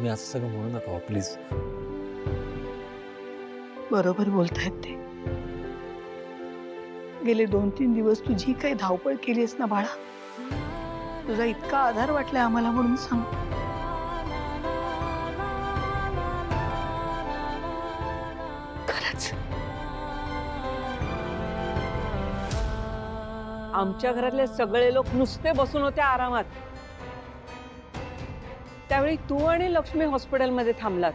तुम्ही असं सगळं म्हणू नका प्लीज. बरोबर बोलतायत ते. गेले 2-3 दिवस तू जी काही धावपळ केलीस ना बाळा, तुझा इतका आधार वाटलाय आम्हाला म्हणून सांग. खरंच आमच्या घरातले सगळे लोक नुसते बसून होते आरामात. त्यावेळी तू आणि लक्ष्मी हॉस्पिटलमध्ये थांबलात.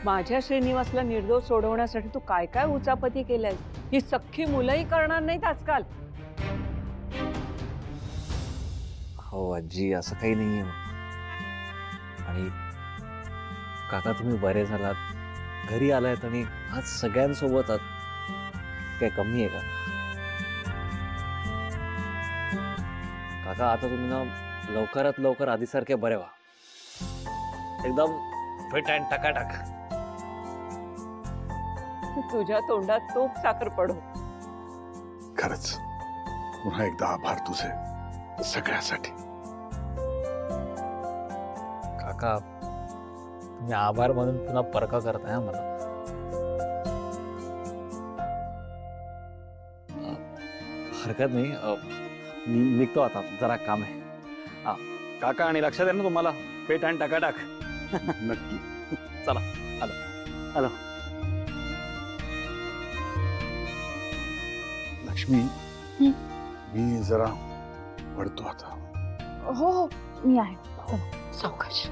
माझ्या श्रीनिवासला निर्दोष सोडवण्यासाठी तू काय काय उचापती केल्यास ही सख्खी मुलंही करणार नाहीत आजकाल. हो आजी, असं काही नाहीये. आणि काका तुम्ही बरे झालात, घरी आलायत आणि आज सगळ्यांसोबत आहात, काय कमी आहे का? काका आता तुम्ही ना लवकरात लवकर आधीसारखे बरे व्हा, एकदम फिट अँड टकाटक. तुझ्या तोंडात तोप साखर पडो. खरंच पुन्हा एकदा आभार तुझे सगळ्यासाठी. काका तुम्ही आभार म्हणून पुन्हा परका करताय मला. हरकत नाही, मी निघतो आता, जरा काम आहे. काका आणि लक्षात आहे ना तुम्हाला, पेट आणि टाकाटाक. नक्की. चला आलो. लक्ष्मी, मी जरा पडतो आता. हो हो मी आहे. सावकाश.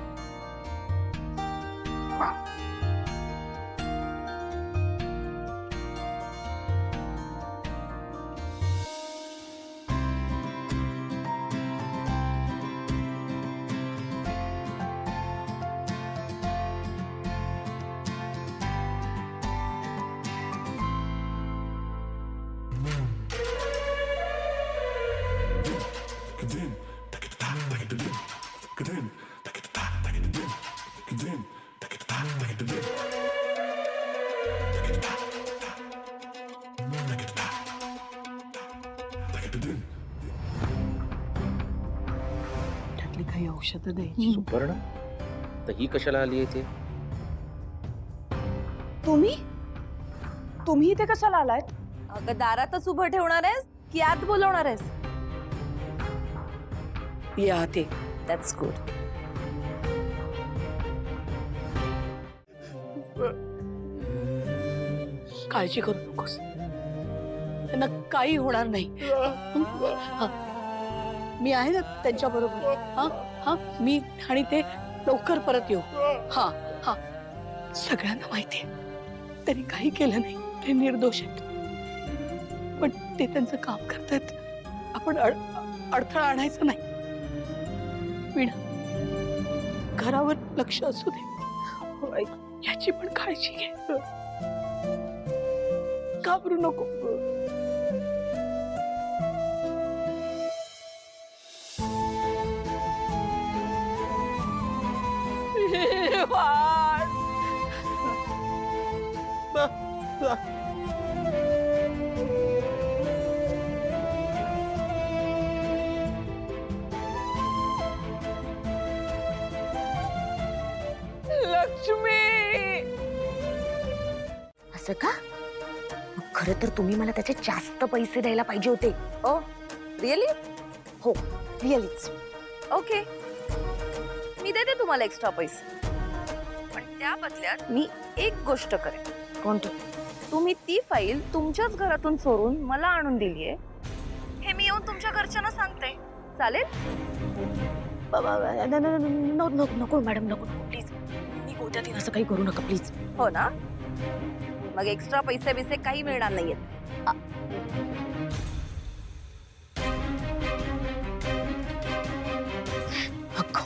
त्यातली काही औषधं द्यायची. सुपर्ण, तर ही कशाला आली इथे? तुम्ही इथे कशाला आलाय? अगं दारातच उभं ठेवणार आहेस की आत बोलवणार आहेस? या ते दॅट्स गुड. काळजी करू नकोस, त्यांना काही होणार नाही. हा. मी आहे ना त्यांच्या बरोबर. हा हा मी आणि ते लवकर परत येऊ. हा हा सगळ्यांना माहितीये त्यांनी काही केलं नाही, ते निर्दोष आहेत. पण ते त्यांचं काम करतात, आपण अडथळा आणायचा नाही. वीणा, घरावर लक्ष असू दे, याची पण काळजी घे. घाबरू नको. लक्ष्मी, असं का? खरं तर तुम्ही मला त्याचे जास्त पैसे द्यायला पाहिजे होते. Oh really? हो रिअलीच. ओके, मी देते तुम्हाला एक्स्ट्रा पैसे, पण त्या बदल्यात मी एक गोष्ट करेन. कोणती? तुम्ही ती फाईल तुमच्याच घरातून चोरून मला आणून दिलीये, हे मी येऊन तुमच्या घरच्यांना सांगते. चालेल? नको मॅडम, नको प्लीज. मी कोणत्या दिन असं काही करू नका प्लीज. हो ना, मग एक्स्ट्रा पैसे बिसे काही मिळणार नाहीयेत.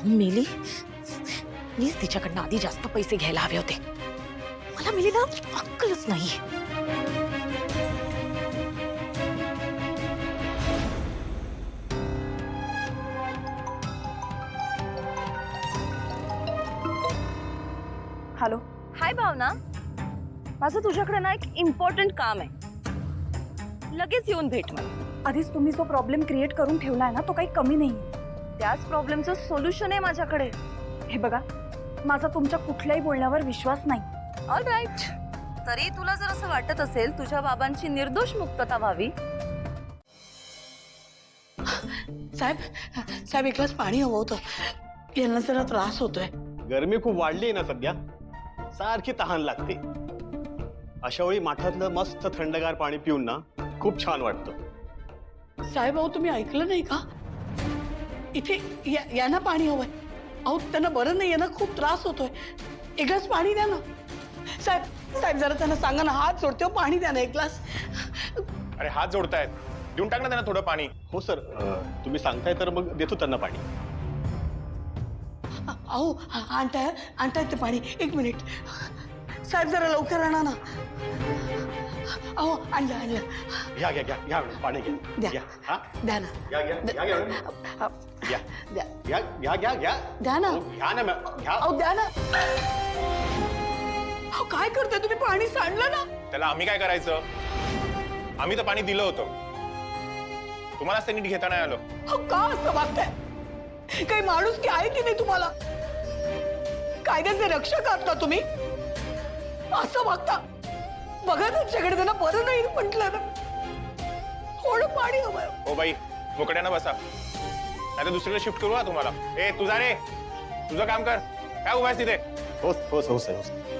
मेली, प्लीज तिच्याकडनं आधी जास्त पैसे घ्यायला हवे होते. मला मिली ना अक्कलच नाही. हॅलो, हाय भावना, माझं तुझ्याकडे ना एक इम्पॉर्टंट काम आहे. लगेच येऊन भेट मला. आधीच तुम्ही जो प्रॉब्लेम क्रिएट करून ठेवलाय ना तो काही कमी नाहीये. त्याच प्रॉब्लेमचं सोल्युशन आहे माझ्याकडे. हे बघा, माझा तुमच्या कुठल्याही बोलण्यावर विश्वास नाही. All right. तरी तुला जर असं वाटत असेल तुझ्या बाबांची निर्दोष मुक्तता व्हावी. साहेब साहेब एक ग्लास पाणी हवं होतं, यांना जरा त्रास होतोय. गरमी खूप वाढली आहे ना सध्या, सारखी तहान लागते. अशा वेळी माठातलं मस्त थंडगार पाणी पिऊन ना खूप छान वाटतं. साहेब अहो तुम्ही ऐकलं नाही का? इथे यांना पाणी हवंय. अहो त्यांना बरं नाही, यांना खूप त्रास होतोय. एक ग्लास पाणी द्या ना. साहेब साहेब जरा त्यांना सांगा ना, हात जोडते, पाणी द्या ना एक ग्लास. अरे हात जोडतायत, देऊन टाक ना त्यांना थोडं पाणी. हो सर, तुम्ही सांगताय तर मग देतो त्यांना पाणी. अहो आणतायत ते पाणी. एक मिनिट साहेब, जरा लवकर आणा ना. अहो आणलं. घ्या घ्या घ्या घ्या मॅडम, पाणी द्या. घ्या. हा द्या ना. घ्या घ्या घ्या घ्या मॅडम. घ्या द्या घ्या घ्या घ्या घ्या द्या ना. हो, घ्या ना मॅम, घ्या. अहो द्या ना. अहो काय करताय तुम्ही? पाणी सांडलं ना. त्याला आम्ही काय करायचं? आम्ही तर पाणी दिलं होतं, तुम्हालाच ते नीट घेता नाही आलं. अहो का असं वागताय? काही माणूस की आहे की नाही तुम्हाला? कायद्याचे रक्षक आहात ना तुम्ही? असं वागता? बघा त्यांच्याकडे, त्यांना बरं नाही म्हटलं ना. थोडं पाणी हवंय. हो बाई, मोकड्यानं बसा, नाही तर दुसरीकडे शिफ्ट करू ना तुम्हाला. ए तुझा रे, तुझं काम कर. काय उभा आहेस तिथे? हो हो हो सर, हो सर.